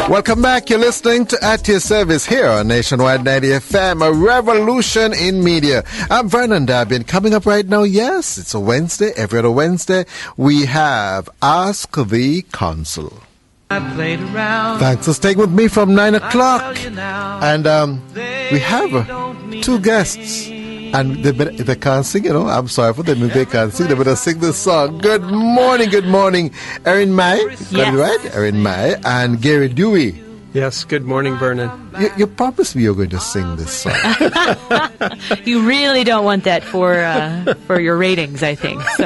Welcome back. You're listening to At Your Service here on Nationwide 90 FM, a revolution in media. I'm Vernon Dabian. Coming up right now, yes, it's a Wednesday. Every other Wednesday, we have Ask the Consul. I played around. Thanks for staying with me from 9 o'clock. And we have two guests. And they can't sing, you know. I'm sorry for them if they can't sing. They better sing this song. Good morning, Erin May. Yes. Got it right? Erin May and Gary Dewey. Yes, good morning, Vernon. You promised me you were going to sing this song. You really don't want that for your ratings, I think. So.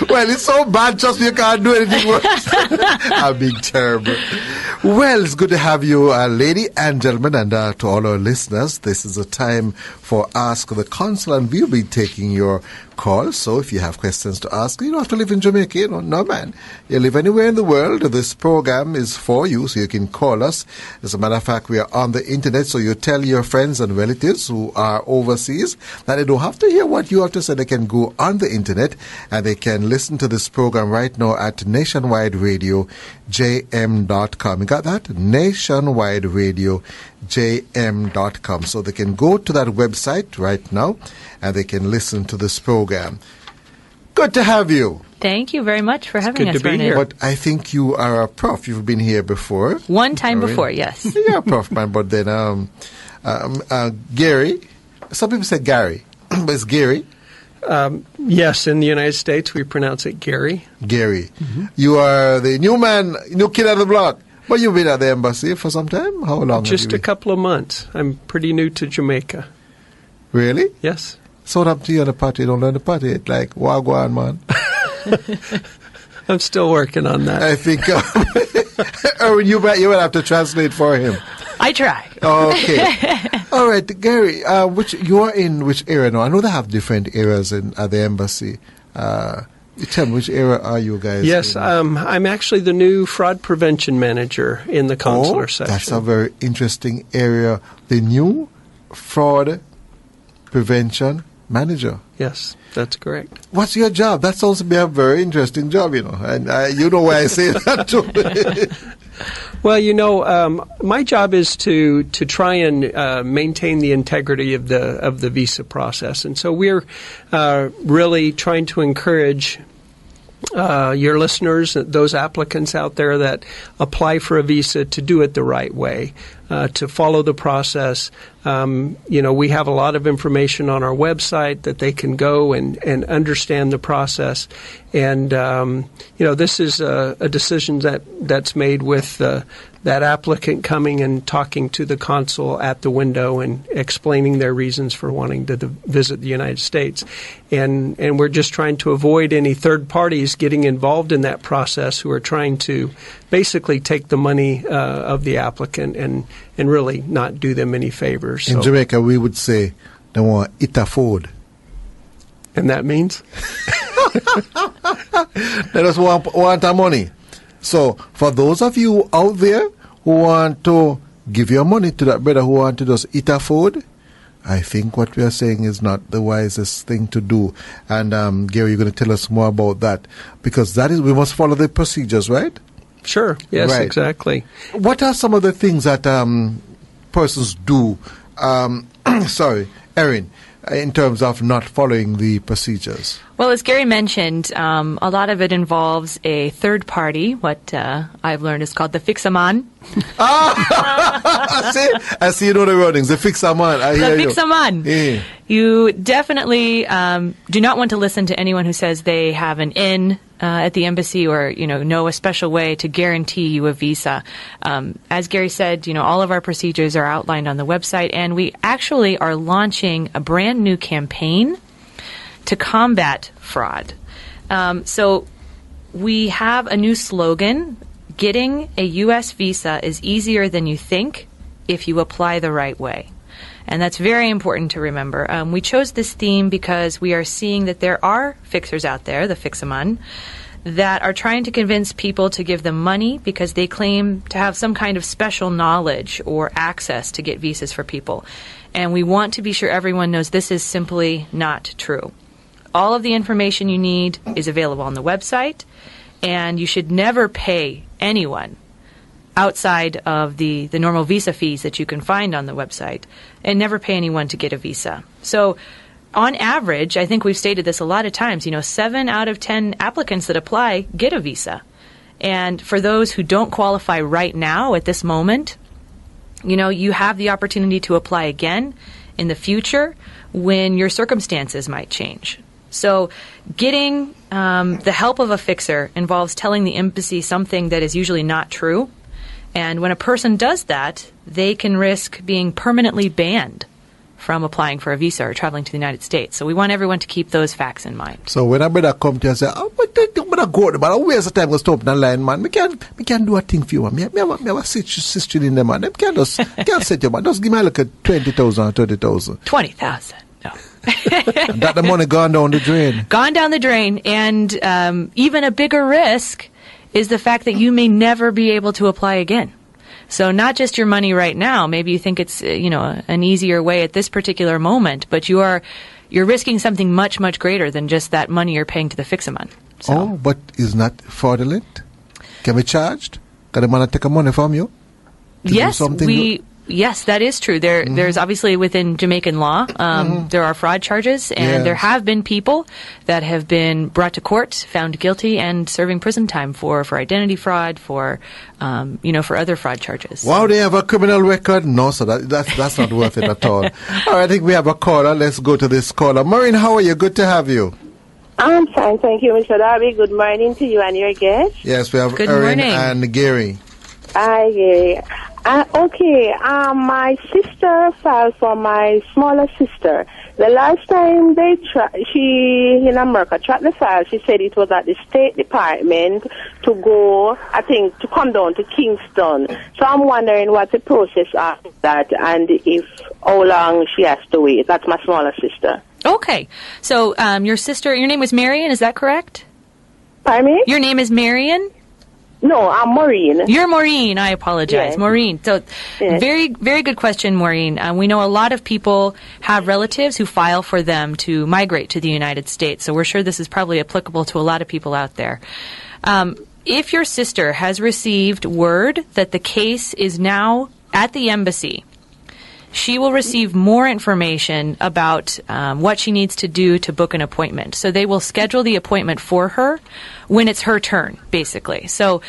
Well, it's so bad, just you can't do anything worse. I'm being terrible. Well, it's good to have you, lady and gentlemen, and to all our listeners. This is a time for Ask the Consul, and we'll be taking your calls. So if you have questions to ask, you don't have to live in Jamaica. You know, no, man. You live anywhere in the world. This program is for you, so you can call us. As a matter of fact, we are on the internet, so you tell your friends and relatives who are overseas that they don't have to hear what you have to say. They can go on the internet, and they can listen to this program right now at Nationwide Radio JM.com. You got that? Nationwide Radio JM.com. So they can go to that website right now and they can listen to this program. Good to have you. Thank you very much for having us, good to be Vernon. here. But I think you are a prof. You've been here before. One time before, yes. You're a prof, man. But then Gary, some people say Gary, but it's Gary. Yes, in the United States, we pronounce it Gary. Gary. Mm-hmm. You are the new kid on the block. But you've been at the embassy for some time? How long? Just a couple of months. I'm pretty new to Jamaica. Really? Yes. So what happened to you on the party? You don't learn the party. It's like, wagwan, man. I'm still working on that. I think Erwin, you will have to translate for him. I try. Okay. All right, Gary, you are in which area now? I know they have different areas at the embassy. Tell me, which area are you guys Yes, in? I'm actually the new fraud prevention manager in the consular section. That's a very interesting area. The new fraud prevention manager. Yes, that's correct. What's your job? That sounds to be a very interesting job, you know. And you know why I say that too. Well, you know, my job is to try and maintain the integrity of the visa process, and so we're really trying to encourage your listeners, those applicants out there that apply for a visa, to do it the right way, to follow the process. You know, we have a lot of information on our website that they can go and understand the process. And, you know, this is a decision that's made with that applicant coming and talking to the consul at the window and explaining their reasons for wanting to visit the United States. And we're just trying to avoid any third parties getting involved in that process who are trying to basically take the money of the applicant and really not do them any favors. In Jamaica, we would say they want it afford. And that means? They just want our money. So for those of you out there who want to give your money to that brother who want to just eat a food, I think what we are saying is not the wisest thing to do. And Gary, you're going to tell us more about that, because we must follow the procedures, right? Sure. Yes, right. Exactly. What are some of the things that persons do? Sorry, Erin, in terms of not following the procedures? Well, as Gary mentioned, a lot of it involves a third party, what I've learned is called the fix-a-man. I see you know the wordings, the fix-a-man. The fix-a-man. Yeah. You definitely do not want to listen to anyone who says they have an in at the embassy or, know a special way to guarantee you a visa. As Gary said, all of our procedures are outlined on the website, and we actually are launching a brand new campaign to combat fraud. So we have a new slogan: getting a U.S. visa is easier than you think if you apply the right way. And that's very important to remember. We chose this theme because we are seeing that there are fixers out there, the fix-a-man, that are trying to convince people to give them money because they claim to have some kind of special knowledge or access to get visas for people. And we want to be sure everyone knows this is simply not true. All of the information you need is available on the website, and you should never pay anyone outside of the normal visa fees that you can find on the website, and never pay anyone to get a visa. So on average, I think we've stated this a lot of times, 7 out of 10 applicants that apply get a visa. And for those who don't qualify right now at this moment, you have the opportunity to apply again in the future when your circumstances might change. So getting the help of a fixer involves telling the embassy something that is usually not true. And when a person does that, they can risk being permanently banned from applying for a visa or traveling to the United States. So we want everyone to keep those facts in mind. So when a brother come to you and say, I'm going to go, but I waste the time to stop in the line, man. We can do a thing for you, man. Me have a sister in there, man. They can't set you, man. Just give me like a 20,000 or 30,000. 20,000. No. And that the money gone down the drain. Gone down the drain. And even a bigger risk is the fact that you may never be able to apply again. So not just your money right now. Maybe you think it's an easier way at this particular moment, but you're risking something much, much greater than just that money you're paying to the fix-a-man. So. Oh, but is not fraudulent? Can be charged? Can the man take a money from you? Yes, that is true. There's obviously within Jamaican law, there are fraud charges, and there have been people that have been brought to court, found guilty, and serving prison time for identity fraud, for other fraud charges. Wow, they have a criminal record? No, so that's not worth it at all. All right, I think we have a caller. Let's go to this caller. Maureen, how are you? Good to have you. I'm fine, thank you, Mr. Darby. Good morning to you and your guest. Yes, we have Good Erin morning. and Gary. Hi, Gary. My sister filed for my smaller sister. The last time she in America tracked the file, she said it was at the State Department to go, I think, to come down to Kingston. So I'm wondering what the process after that and how long she has to wait. That's my smaller sister. Okay. So your name was Marion, is that correct? Pardon me? Your name is Marion? No, I'm Maureen. You're Maureen. I apologize. Yes. Maureen. So Yes. very, very good question, Maureen. We know a lot of people have relatives who file for them to migrate to the United States. So we're sure this is probably applicable to a lot of people out there. If your sister has received word that the case is now at the embassy, she will receive more information about what she needs to do to book an appointment. So they will schedule the appointment for her when it's her turn, basically. So,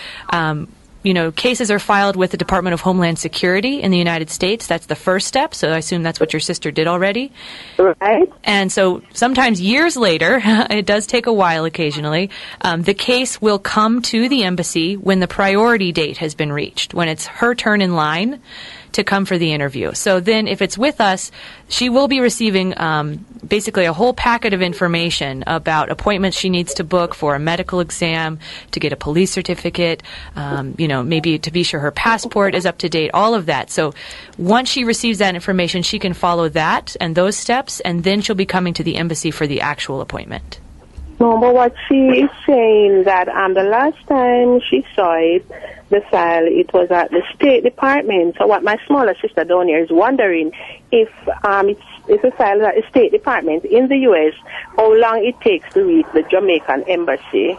cases are filed with the Department of Homeland Security in the United States. That's the first step. So I assume that's what your sister did already. Right. And so sometimes years later, it does take a while occasionally, the case will come to the embassy when the priority date has been reached, when it's her turn in line to come for the interview. So then if it's with us, she will be receiving basically a whole packet of information about appointments she needs to book for a medical exam, to get a police certificate, maybe to be sure her passport is up to date, all of that. So once she receives that information, she can follow that and those steps, and then she'll be coming to the embassy for the actual appointment. No, but what she is saying that the last time she saw the file, it was at the State Department. So what my smaller sister down here is wondering if it's a file at the State Department in the U.S., how long it takes to reach the Jamaican embassy.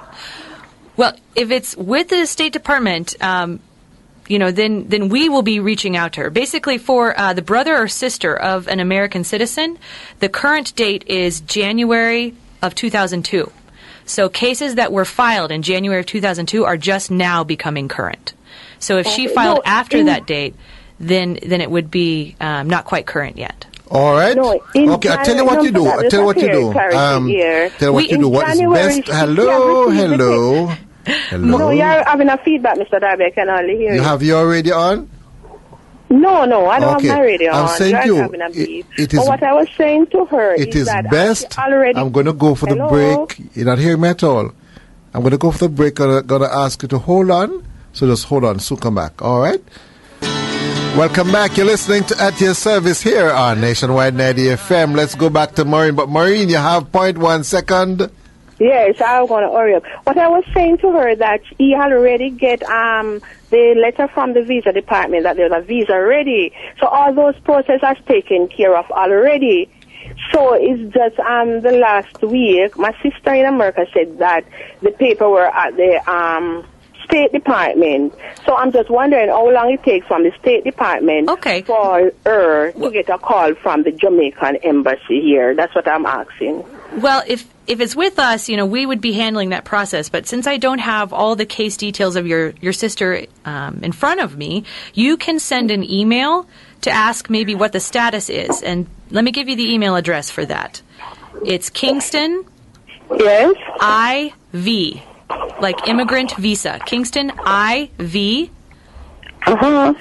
Well, if it's with the State Department, then we will be reaching out to her. Basically, for the brother or sister of an American citizen, the current date is January of 2002. So cases that were filed in January of 2002 are just now becoming current. So if she filed after that date, then it would be not quite current yet. All right. Okay, I'll tell you what you do. Tell you what you do. What is best? Hello. No, you're having a feedback, Mr. Darby. I can only hear you. You have your radio on? No, I don't have my radio on. I'm saying to you, it is. But what I was saying to her is that best. Already, I'm going to go for the break. You're not hearing me at all. I'm going to go for the break. I'm going to ask you to hold on. So just hold on. Soon come back. All right? Welcome back. You're listening to At Your Service here on Nationwide 90 FM. Let's go back to Maureen. But Maureen, you have 0.1 second. Yes, I'm going to hurry up. What I was saying to her that he had already get the letter from the visa department that there's a visa ready. So all those processes are taken care of already. So it's just the last week, my sister in America said that the paper were at the State Department. So I'm just wondering how long it takes from the State Department for her to get a call from the Jamaican embassy here. That's what I'm asking. Well, if it's with us, we would be handling that process. But since I don't have all the case details of your sister in front of me, you can send an email to ask maybe what the status is. And let me give you the email address for that. It's Kingston IV, like immigrant visa. Kingston IV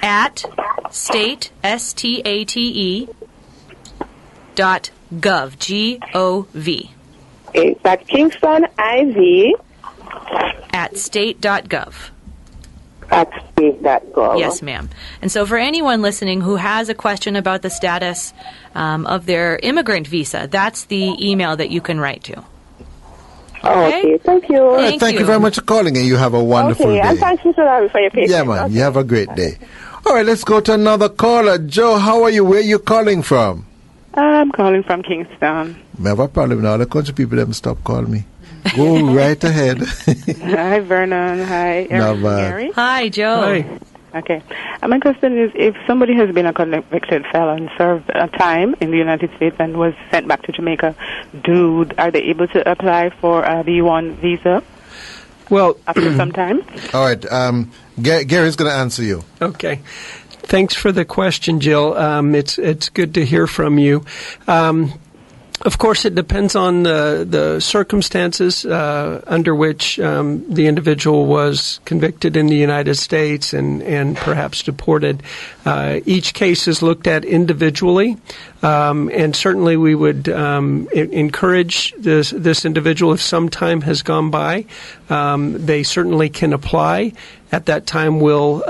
at state, STATE, .gov, G-O-V. That's Kingston IV at state.gov. At state.gov. Yes, ma'am. And so for anyone listening who has a question about the status of their immigrant visa, that's the email that you can write to. Okay, thank you. Thank you very much for calling, and you have a wonderful day. And thank you for your patience. Yeah, man. You have a great day. All right, let's go to another caller. Joe, how are you? Where are you calling from? I'm calling from Kingston. I have a problem now. The country people them stop calling me. Go right ahead. Hi, Vernon. Hi, Gary. Hi, Joe. Hi. Okay. My question is, if somebody has been a convicted felon, served a time in the United States, and was sent back to Jamaica, are they able to apply for a B1 visa? Well, after some time. All right. Gary's going to answer you. Okay. Thanks for the question, Jill. It's good to hear from you. Of course, it depends on the circumstances under which the individual was convicted in the United States and perhaps deported. Each case is looked at individually, and certainly we would encourage this individual, if some time has gone by, they certainly can apply. At that time, we'll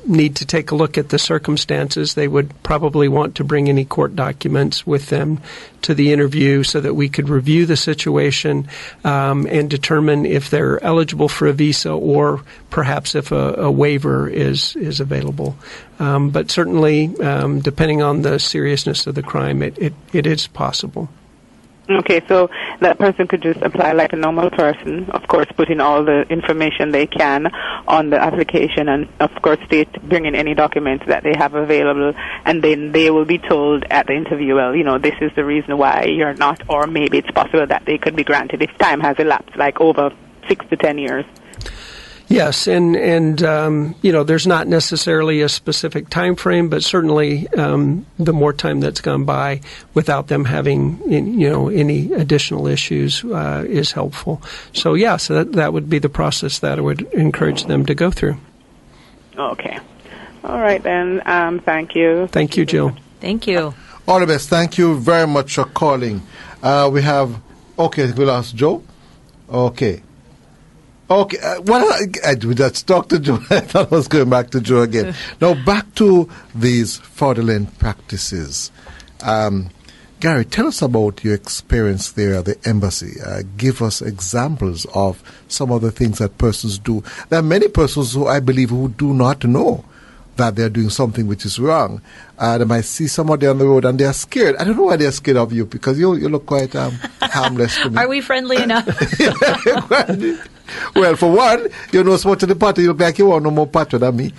need to take a look at the circumstances. They would probably want to bring any court documents with them to the interview so that we could review the situation and determine if they're eligible for a visa or perhaps if a waiver is available. But certainly, depending on the seriousness of the crime, it is possible. Okay, so that person could just apply like a normal person, of course, put in all the information they can on the application, and of course bring in any documents that they have available, and then they will be told at the interview, well, this is the reason why you're not, or maybe it's possible that they could be granted if time has elapsed, like over 6 to 10 years. Yes, and there's not necessarily a specific time frame, but certainly the more time that's gone by without them having any additional issues is helpful. So so that would be the process that I would encourage them to go through. Okay. All right then. Thank you. Thank you, Jill. Thank you. All the best. Thank you very much for calling. We lost Joe. Okay. Okay, that's Dr. Joe. I thought I was going back to Joe again. Now, back to these fraudulent practices. Gary, tell us about your experience there at the embassy. Give us examples of some of the things that persons do. There are many persons who I believe who do not know that they're doing something which is wrong. They might see somebody on the road and they're scared. I don't know why they're scared of you, because you look quite harmless to me. Are we friendly enough? Well, for one, you know, so to the party, you look like you want no more party than me.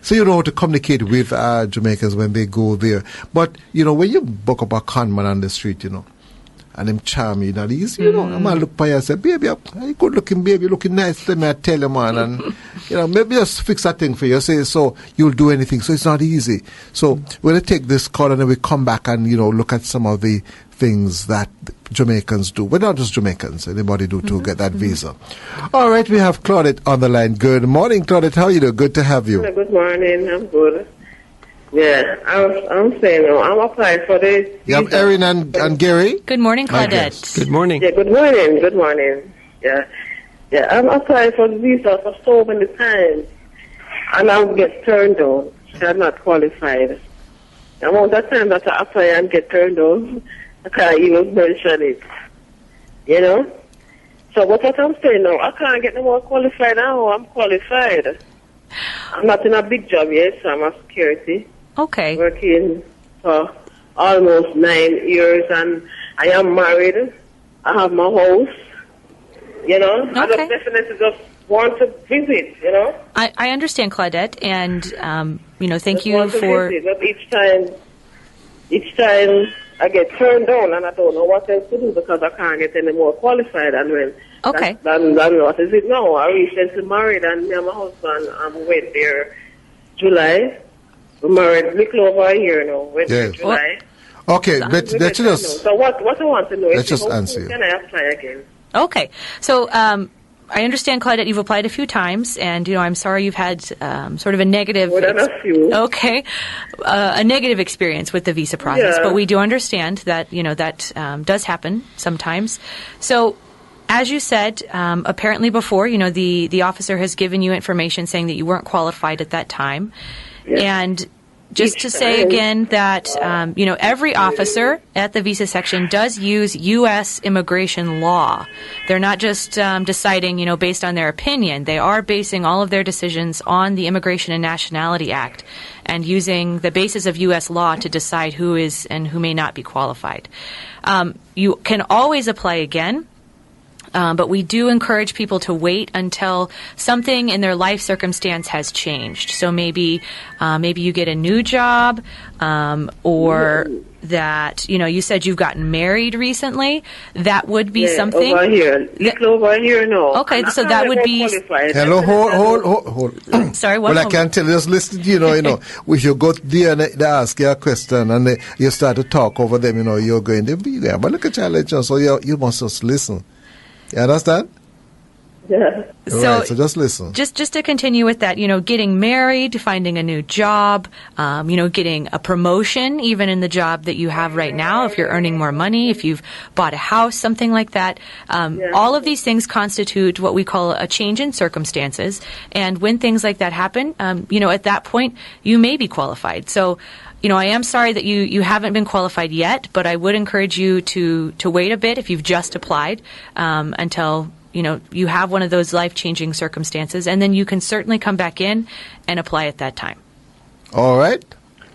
So you know how to communicate with Jamaicans when they go there. But, you know, when you buck up a con man on the street, you know, and them charm you, you know, I'm going to look by you and say, baby, you good looking, baby, looking nice, let me tell you, man. And, you know, maybe just fix that thing for you. Say, so you'll do anything. So it's not easy. So we're going to take this call and then we come back and, you know, look at some of the things that Jamaicans do. Well, not just Jamaicans, anybody do to get that visa. All right, we have Claudette on the line. Good morning, Claudette. How are you doing? Good to have you. Good morning. I'm good. Yeah, I'm saying, I'm applying for the... You have Erin and Gary? Good morning, Claudette. Good morning. Yeah, good morning. Good morning. Yeah, I'm applying for the visa for so many times, and I'll get turned down. I'm not qualified. The amount of time that I apply and get turned down, I can't even mention it. You know? So what I'm saying now, I can't get no more qualified now. I'm qualified. I'm not in a big job yet, so I'm a security. Okay. Working for almost 9 years, and I am married. I have my house. You know, I just definitely just want to visit. You know, I understand, Claudette, and thank you want to for. visit, but each time I get turned down, and I don't know what else to do because I can't get any more qualified. And when than what is it now? I recently married, and me and my husband went there July. We married a little over a year now. Went there July. Okay, but let's just. So what I want to know is, let's just answer you. Can I apply again? Okay, so I understand, Claudette, you've applied a few times, and I'm sorry you've had sort of a negative. More than a few. Okay, a negative experience with the visa process, but we do understand that that does happen sometimes. So, as you said, apparently before, the officer has given you information saying that you weren't qualified at that time, and. Just to say again that, every officer at the visa section does use U.S. immigration law. They're not just deciding, based on their opinion. They are basing all of their decisions on the Immigration and Nationality Act and using the basis of U.S. law to decide who is and who may not be qualified. You can always apply again. But we do encourage people to wait until something in their life circumstance has changed. So maybe you get a new job, or that you said you've gotten married recently. That would be something. Over here, over here, no. Okay, so that would be. Hello, hold. Sorry, well, I can't tell you. Just listen. If you go there and they ask you a question and you start to talk over them, you're going to be there. But look at your so you must just listen. You understand? Yeah. So just listen. Just to continue with that, getting married, finding a new job, getting a promotion, even in the job that you have right now, if you're earning more money, if you've bought a house, something like that. All of these things constitute what we call a change in circumstances. And when things like that happen, at that point, you may be qualified. So, I am sorry that you haven't been qualified yet, but I would encourage you to wait a bit if you've just applied until, you have one of those life-changing circumstances, and then you can certainly come back in and apply at that time. All right.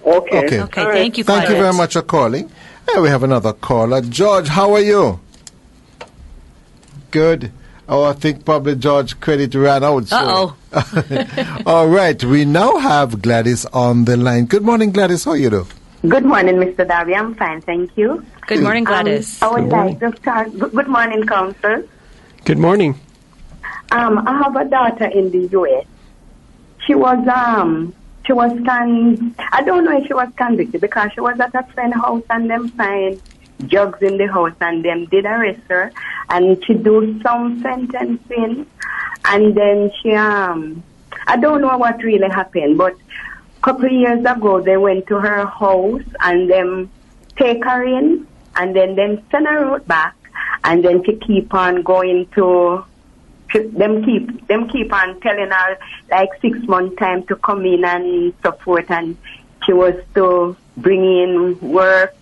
Okay. Okay, thank you, Claudette. Thank you very much for calling. And we have another caller. George, how are you? Good. Oh, I think probably George credit ran out. So. All right. We now have Gladys on the line. Good morning, Gladys. How are you doing? Good morning, Mr. Darby. I'm fine, thank you. Good morning, Gladys. I would like to start. Good morning, Consul. Good morning. I have a daughter in the U.S. She was I don't know if she was convicted because she was at a friend's house and them find drugs in the house and them did arrest her and she do some sentencing and then she I don't know what really happened, but a couple of years ago they went to her house and them take her in and then them send her out back and then she keep on going to them keep on telling her like 6 months time to come in and so forth, and she was to bring in work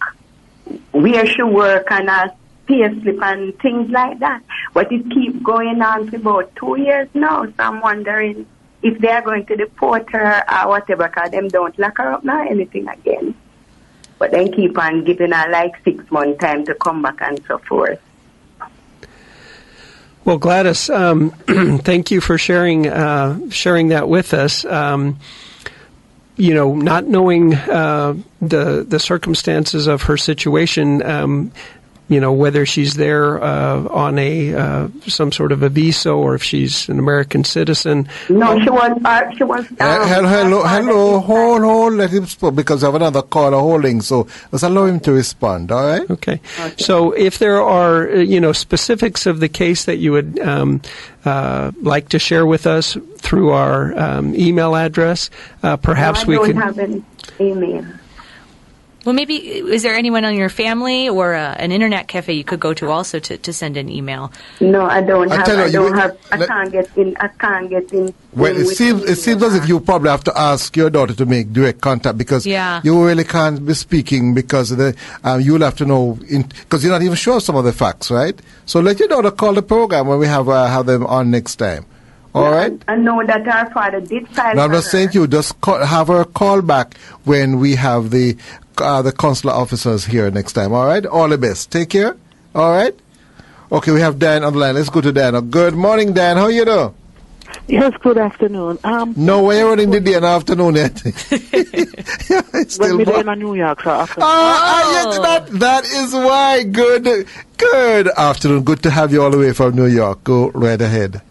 where she work and a pay slip and things like that. But it keeps going on for about 2 years now, so I'm wondering if they are going to deport her or whatever, because them don't lock her up now anything again. But then keep on giving her like 6 months time to come back and so forth. Well, Gladys, thank you for sharing that with us. Not knowing the circumstances of her situation, whether she's there on a some sort of a visa or if she's an American citizen. No, she was. Hello. Hold. Let him speak because I have another caller holding. So let's allow him to respond. All right. Okay. So if there are specifics of the case that you would like to share with us through our email address, perhaps we could. I don't have an email. Well, maybe, is there anyone on your family or an internet cafe you could go to also to send an email? No, I don't have. I can't get in. Well, it seems as if you probably have to ask your daughter to make direct contact because you really can't be speaking because you'll have to know because you're not even sure some of the facts, right? So let your daughter call the program when we have them on next time. All right. I know that our father did file. No, I'm not saying you just have her call back when we have the the consular officers here next time. All right? All the best. Take care. All right? Okay, we have Dan on the line. Let's go to Dan. Good morning, Dan. How you doing? Yes, good afternoon. No, we're running the day and afternoon yet. Still in New York, so that is why. Good afternoon. Good to have you all the way from New York. Go right ahead.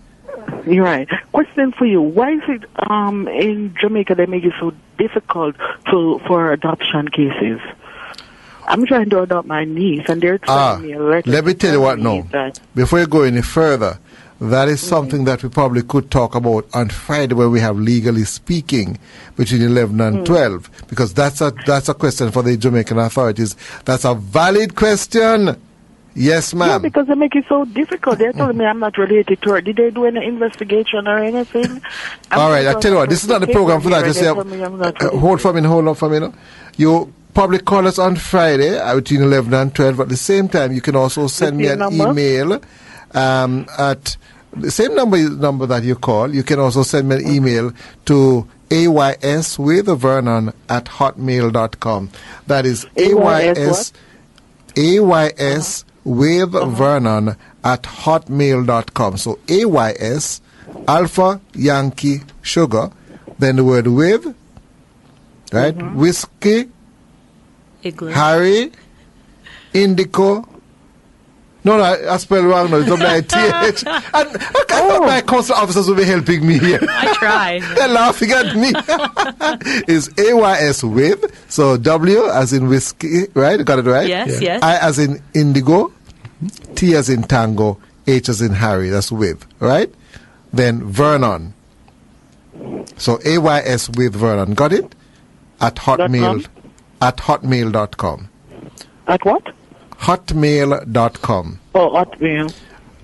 You're right. Question for you. Why is it in Jamaica they make it so difficult for adoption cases? I'm trying to adopt my niece, and they're telling me a letter. Let me tell you what now. Before you go any further, that is something that we probably could talk about on Friday when we have Legally Speaking between 11 and 12, because that's a question for the Jamaican authorities. That's a valid question. Yes, ma'am. Yeah, because they make it so difficult. They're telling me I'm not related to her. Did they do any investigation or anything? All right, I tell you what, this is not the program for that. Just say, hold for me now. You probably call us on Friday between 11 and 12. At the same time, you can also send me an email at the same number that you call. You can also send me an email to ayswithvernon@hotmail.com. That is ayswithvernon@hotmail.com. So AYS, Alpha Yankee Sugar, then the word with, right? Whiskey, Igloo. Harry, Indigo. No, I spelled wrong now. It's like TH. I thought my consular officers will be helping me here. I tried. They're laughing at me. It's AYS with, so W as in whiskey, right? Got it right? Yes, yes. I as in indigo, T as in tango, H as in Harry. That's with, right? Then Vernon. So AYS with Vernon. Got it? At hotmail.com. At what? Hotmail.com. Oh, Hotmail.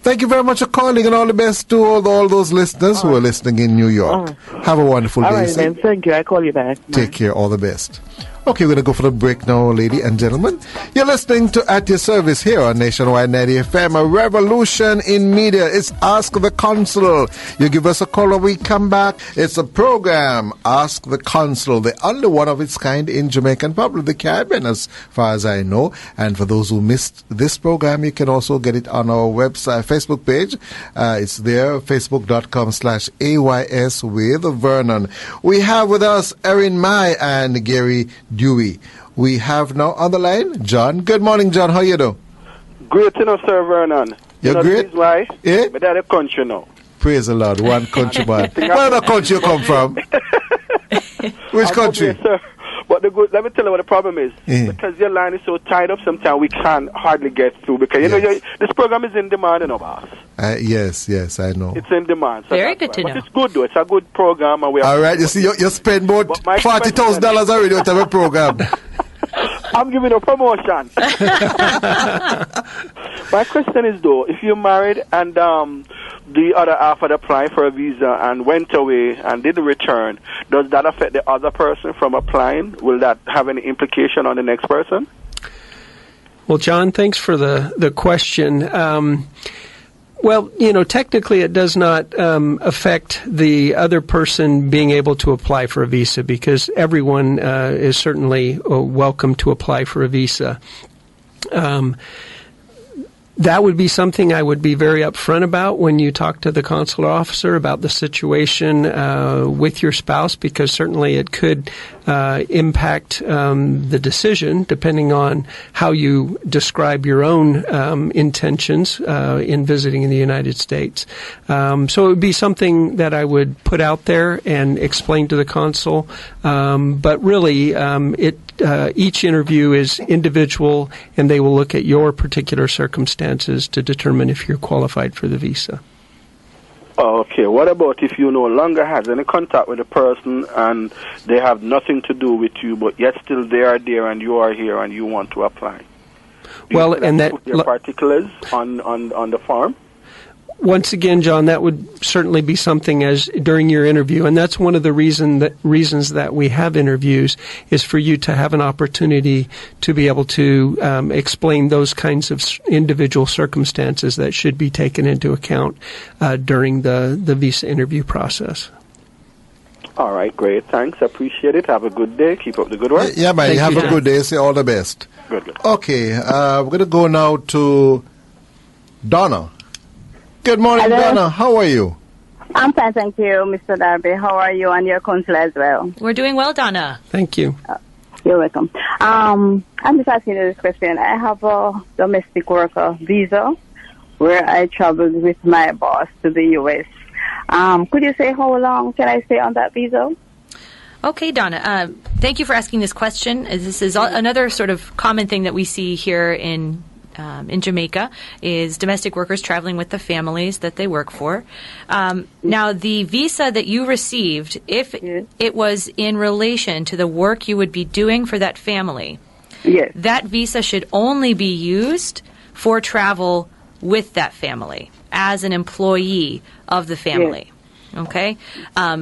Thank you very much for calling, and all the best to all those listeners who are listening in New York. Have a wonderful day. All right, then. Thank you. I call you back. Take care. All the best. Okay, we're going to go for the break now, ladies and gentlemen. You're listening to At Your Service here on Nationwide 90 FM, a revolution in media. It's Ask the Consul. You give us a call when we come back. It's a program, Ask the Consul, the only one of its kind in Jamaica and probably the Caribbean, as far as I know. And for those who missed this program, you can also get it on our website, Facebook page. It's there, facebook.com/AYS with Vernon. We have with us Erin Mai and Gary Dewey. We have now on the line John. Good morning, John. How you do? Great enough, Sir Vernon. You're great? This is why? Yeah? But that's a country now. Praise the Lord. One country man. Where other country you come from? Which country? Here, sir. But let me tell you what the problem is. Because your line is so tied up, sometimes we can't hardly get through. Because, you know, this program is in demand, you know, boss. Yes, I know. It's in demand. So very good to know. But it's good, though. It's a good program. And we all right, you see, you spend about $40,000 already with our program. I'm giving a promotion. My question is, though, if you're married and the other half had applied for a visa and went away and didn't return, does that affect the other person from applying? Will that have any implication on the next person? Well, John, thanks for the question. Well, you know, technically it does not affect the other person being able to apply for a visa, because everyone is certainly welcome to apply for a visa. That would be something I would be very upfront about when you talk to the consular officer about the situation with your spouse, because certainly it could impact the decision depending on how you describe your own intentions in visiting in the United States. So it would be something that I would put out there and explain to the consul. But really, each interview is individual, and they will look at your particular circumstances to determine if you're qualified for the visa. Okay, what about if you no longer have any contact with the person and they have nothing to do with you, but yet still they are there and you are here and you want to apply? Well, and that put your particulars on the form? Once again, John, that would certainly be something as during your interview, and that's one of the reasons that we have interviews, is for you to have an opportunity to be able to explain those kinds of individual circumstances that should be taken into account during the visa interview process. All right, great. Thanks. Appreciate it. Have a good day. Keep up the good work. Yeah, man. Thank Have you, a John. good day. Say all the best. Good. Okay, we're going to go now to Donna. Good morning, Hello. Donna. How are you? I'm fine, thank you, Mr. Darby. How are you and your consul as well? We're doing well, Donna. Thank you. You're welcome. I'm just asking you this question. I have a domestic worker visa where I traveled with my boss to the U.S. Could you say how long can I stay on that visa? Okay, Donna. Thank you for asking this question. This is another sort of common thing that we see here in Jamaica is domestic workers traveling with the families that they work for. Now, the visa that you received, if it was in relation to the work you would be doing for that family, that visa should only be used for travel with that family as an employee of the family. Okay?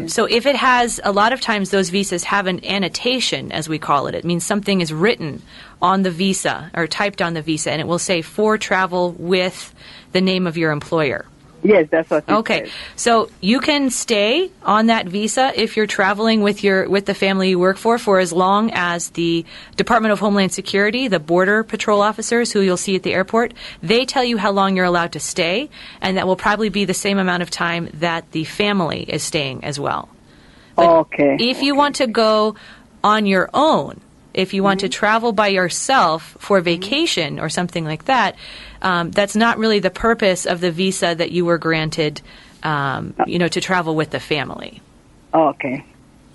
So if it has, a lot of times those visas have an annotation, as we call it. It means something is written on the visa or typed on the visa, and it will say for travel with the name of your employer. Yes, that's what it Okay. says. So you can stay on that visa if you're traveling with the family you work for as long as the Department of Homeland Security, the Border Patrol officers who you'll see at the airport, they tell you how long you're allowed to stay, and that will probably be the same amount of time that the family is staying as well. But if you want to go on your own, if you want to travel by yourself for vacation or something like that, that's not really the purpose of the visa that you were granted, to travel with the family. Okay.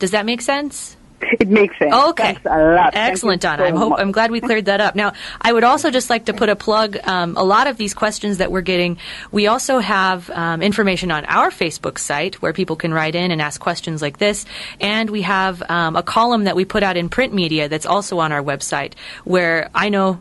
Does that make sense? It makes sense. Okay. Thanks a lot. Excellent, Thank you Donna. so much. I'm glad we cleared that up. Now, I would also just like to put a plug. A lot of these questions that we're getting, we also have information on our Facebook site where people can write in and ask questions like this. And we have a column that we put out in print media that's also on our website where I know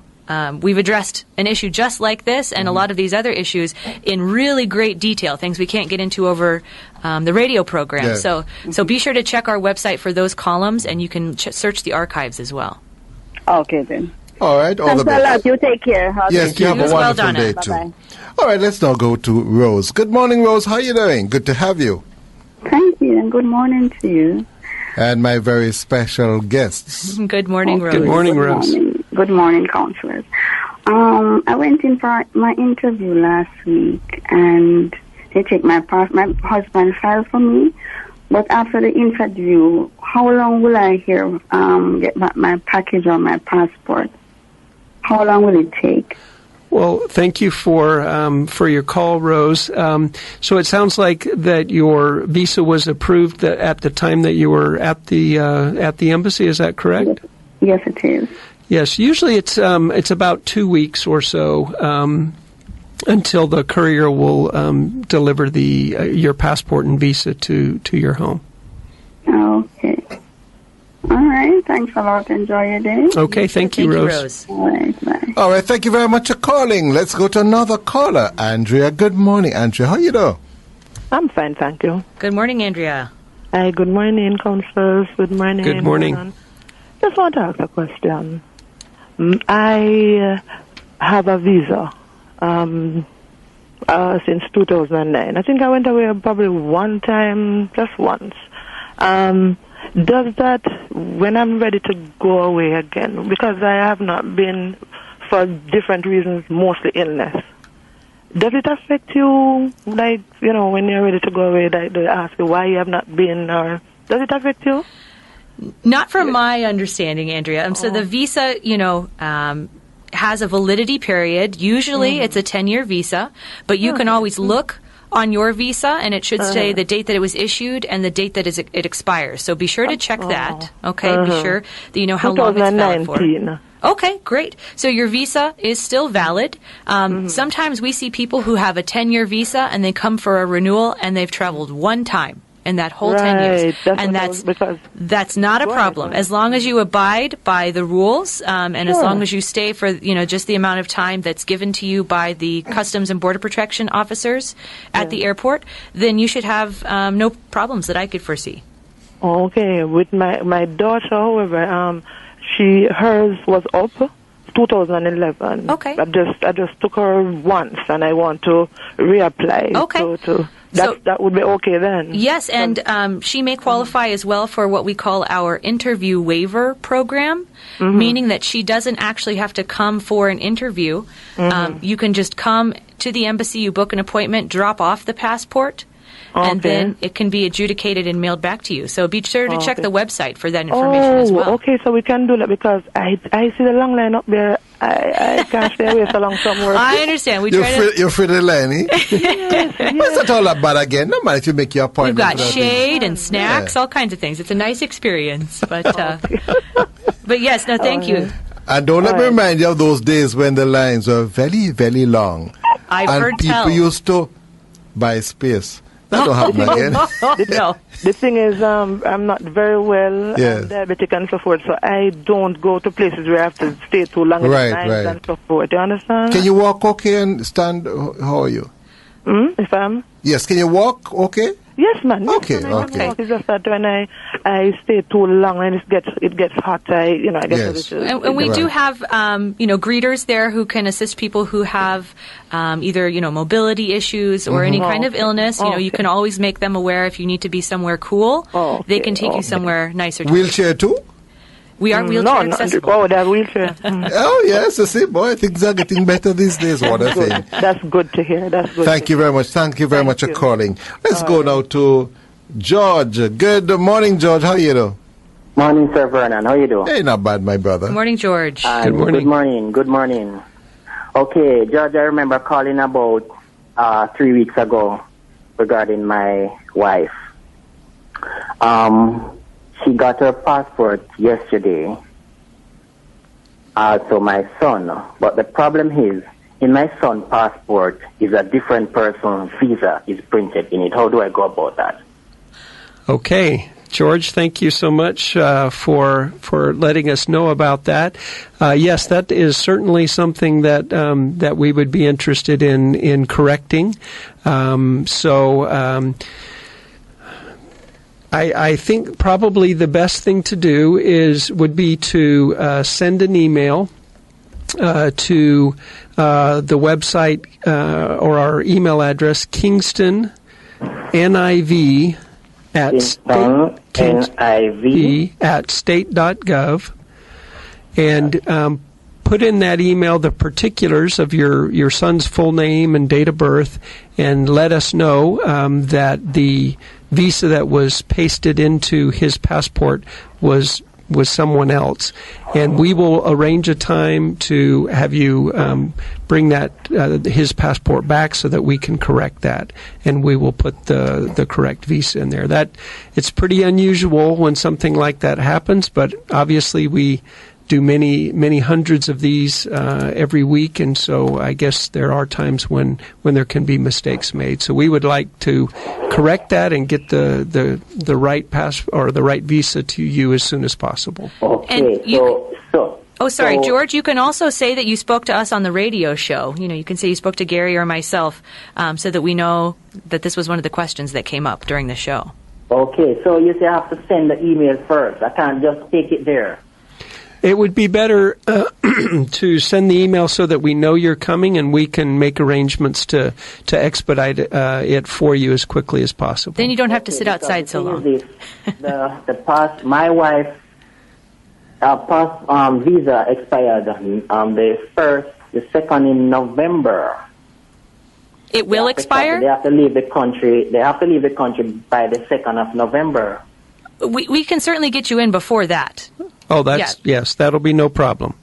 we've addressed an issue just like this and a lot of these other issues in really great detail, things we can't get into over the radio program. Yeah. So be sure to check our website for those columns, and you can search the archives as well. Okay, then. All right, all Thanks the a best. lot. You take care. Yes, you have a wonderful day too. Bye-bye. All right, let's now go to Rose. Good morning, Rose. How are you doing? Good to have you. Thank you, and good morning to you. And my very special guests. Good morning, Rose. Good morning, Rose. Good morning, counselors. I went in for my interview last week, and they take my husband filed for me. But after the interview, how long will I get back my package or my passport? How long will it take? Well, thank you for your call, Rose. So it sounds like that your visa was approved at the time that you were at the embassy. Is that correct? Yes, it is. Yes. Usually it's about 2 weeks or so until the courier will deliver your passport and visa to your home. Okay. All right. Thanks a lot. Enjoy your day. Okay. Thank you, Rose. All right. Bye. All right, thank you very much for calling. Let's go to another caller. Andrea, good morning. Andrea, how you doing? I'm fine, thank you. Good morning, Andrea. Hi, good morning, counselors. Good morning. Good morning. Everyone. Just want to ask a question. I have a visa since 2009. I think I went away probably one time, just once. Does that, when I'm ready to go away again, because I have not been for different reasons, mostly illness, does it affect you, when you're ready to go away, they ask you why you have not been, or does it affect you? Not from my understanding, Andrea. So the visa, has a validity period. Usually it's a 10-year visa, but you can always look on your visa, and it should say the date that it was issued and the date that it expires. So be sure to check that, okay? Be sure that you know how long it's valid for. 2019. Okay, great. So your visa is still valid. Sometimes we see people who have a 10-year visa, and they come for a renewal, and they've traveled one time in that whole 10 years. And that's not a problem. As long as you abide by the rules, and as long as you stay for, just the amount of time that's given to you by the Customs and Border Protection officers at the airport, then you should have no problems that I could foresee. Okay. With my daughter, however, hers was up 2011. Okay. I just took her once, and I want to reapply. Okay. That would be okay then. Yes, and she may qualify as well for what we call our interview waiver program, meaning that she doesn't actually have to come for an interview. You can just come to the embassy, you book an appointment, drop off the passport, and then it can be adjudicated and mailed back to you. So be sure to check the website for that information as well. Okay, so we can do that because I see the long line up there. I can't stay away so long somewhere. I understand. You're free to line, eh? Yes. What's that all about again? No matter if you make your appointment. We've got shade and snacks, all kinds of things. It's a nice experience. But yes, no, thank you. And don't let me remind you of those days when the lines were very, very long. I've heard people used to buy space. That don't happen again. No. The thing is, I'm not very well, I'm diabetic and so forth, so I don't go to places where I have to stay too long in lines and so forth. Do you understand? Can you walk okay and stand? How are you? If I'm? Yes, can you walk okay? Yes, man. Okay. It's just that when I stay too long and it gets hot, I get a little... And we do have, greeters there who can assist people who have either, mobility issues or any kind of illness. You can always make them aware if you need to be somewhere cool. They can take you somewhere nicer. Wheelchair too? We are wheelchair accessible. Oh, that wheelchair. Oh, yes, I see, boy. Things are getting better these days. What a thing. That's good to hear. Thank you very much. Thank you very much for calling. Let's go now to George. Good morning, George. How are you doing? Morning, Sir Vernon. How are you doing? Hey, not bad, my brother. Good morning, George. Good morning. Good morning. Okay, George, I remember calling about 3 weeks ago regarding my wife. She got her passport yesterday. Also my son. But the problem is, in my son's passport is a different person's visa is printed in it. How do I go about that? Okay. George, thank you so much for letting us know about that. Yes, that is certainly something that we would be interested in correcting. I think probably the best thing to do would be to send an email to the website or our email address, Kingston NIV at state.gov, and put in that email the particulars of your son's full name and date of birth, and let us know that the visa that was pasted into his passport was someone else, and we will arrange a time to have you bring that his passport back so that we can correct that, and we will put the correct visa in there. That it's pretty unusual when something like that happens, but obviously we do many hundreds of these every week, and so I guess there are times when there can be mistakes made. So we would like to correct that and get the right the right visa to you as soon as possible. Okay. George, you can also say that you spoke to us on the radio show. You can say you spoke to Gary or myself, so that we know that this was one of the questions that came up during the show. Okay, so you say I have to send the email first. I can't just take it there. It would be better to send the email so that we know you're coming and we can make arrangements to expedite it for you as quickly as possible. Then you don't have to sit outside so long. My wife's visa expired the 2nd in November. It will expire? They have to leave the country. They have to leave the country by the 2nd of November. We can certainly get you in before that. Oh, yes, that'll be no problem.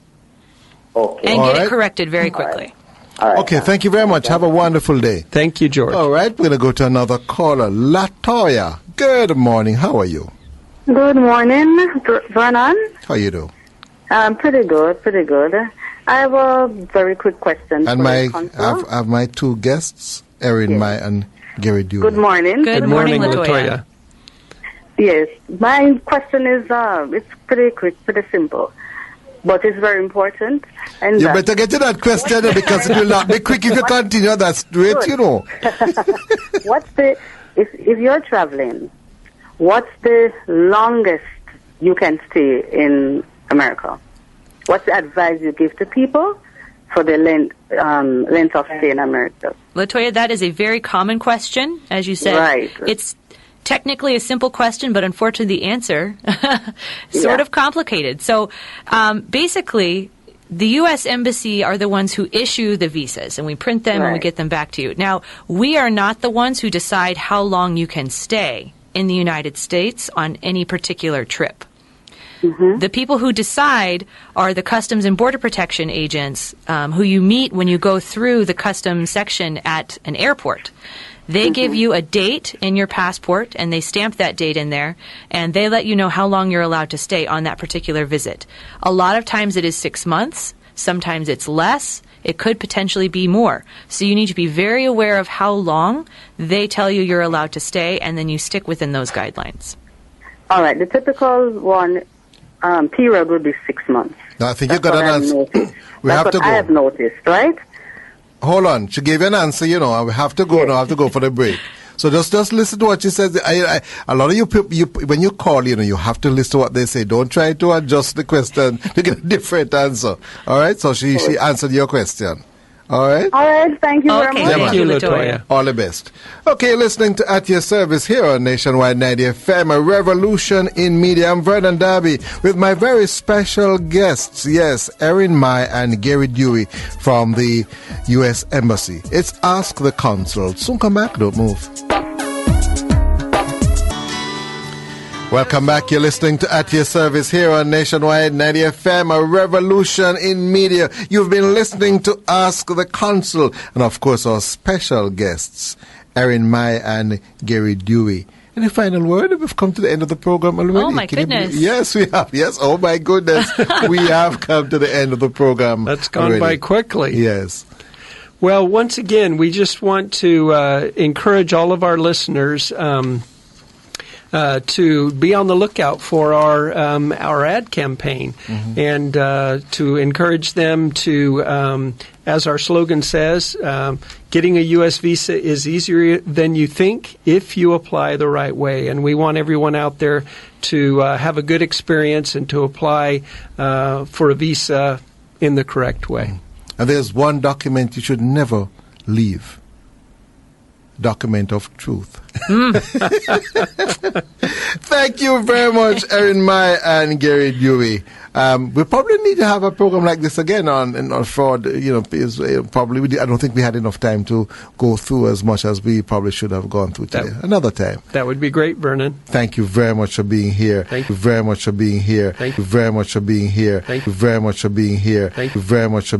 Okay. And get it corrected very quickly. All right. Okay, thank you very much. Have a wonderful day. Thank you, George. All right, we're going to go to another caller. Latoya, good morning. How are you? Good morning, Vernon. How you do? Pretty good. I have a very quick question. And I have my two guests, Erin Mai and Gary Dewey. Good morning. Good morning, Latoya. Yes, my question is, it's pretty quick, pretty simple, but it's very important. And you better get to that question because it will not be quick if you continue that straight, if you're traveling, what's the longest you can stay in America? What's the advice you give to people for the length of stay in America? Latoya, that is a very common question, as you said. Right. It's technically a simple question, but unfortunately the answer is sort of complicated. So basically, the U.S. Embassy are the ones who issue the visas, and we print them and we get them back to you. Now, we are not the ones who decide how long you can stay in the United States on any particular trip. The people who decide are the Customs and Border Protection agents who you meet when you go through the customs section at an airport. They give you a date in your passport, and they stamp that date in there, and they let you know how long you're allowed to stay on that particular visit. A lot of times it is 6 months. Sometimes it's less. It could potentially be more. So you need to be very aware of how long they tell you you're allowed to stay, and then you stick within those guidelines. All right. The typical one period would be 6 months. No, I think you got an answer. We That's have to what go. I have noticed, right? Hold on. She gave you an answer, you know, and we have to go now. I have to go for the break. So just listen to what she says. A lot of you people, when you call, you know, you have to listen to what they say. Don't try to adjust the question to get a different answer. All right? So she answered your question. All right? All right. Thank you very much. Thank you, Latoya. All the best. Okay, listening to At Your Service here on Nationwide 90 FM, a revolution in media. I'm Vernon Darby with my very special guests. Yes, Erin Mai and Gary Dewey from the U.S. Embassy. It's Ask the Consul. Soon come back. Don't move. Welcome back. You're listening to At Your Service here on Nationwide 90 FM, a revolution in media. You've been listening to Ask the Consul, and of course our special guests, Erin Mai and Gary Dewey. Any final word? We've come to the end of the program already. Oh, my goodness. Yes, we have. Yes, oh my goodness. We have come to the end of the program. That's gone by quickly. Yes. Well, once again, we just want to encourage all of our listeners to be on the lookout for our ad campaign, and to encourage them to, as our slogan says, getting a U.S. visa is easier than you think if you apply the right way. And we want everyone out there to have a good experience and to apply for a visa in the correct way. And there's one document you should never leave. Document of truth. Thank you very much, Erin Mai and Gary Dewey. We probably need to have a program like this again on fraud. You know, probably I don't think we had enough time to go through as much as we probably should have gone through today. Another time. That would be great, Vernon. Thank you very much for being here. Thank you very much for being here. Thank you very much for being here. Thank you very much for being here. Thank you very much for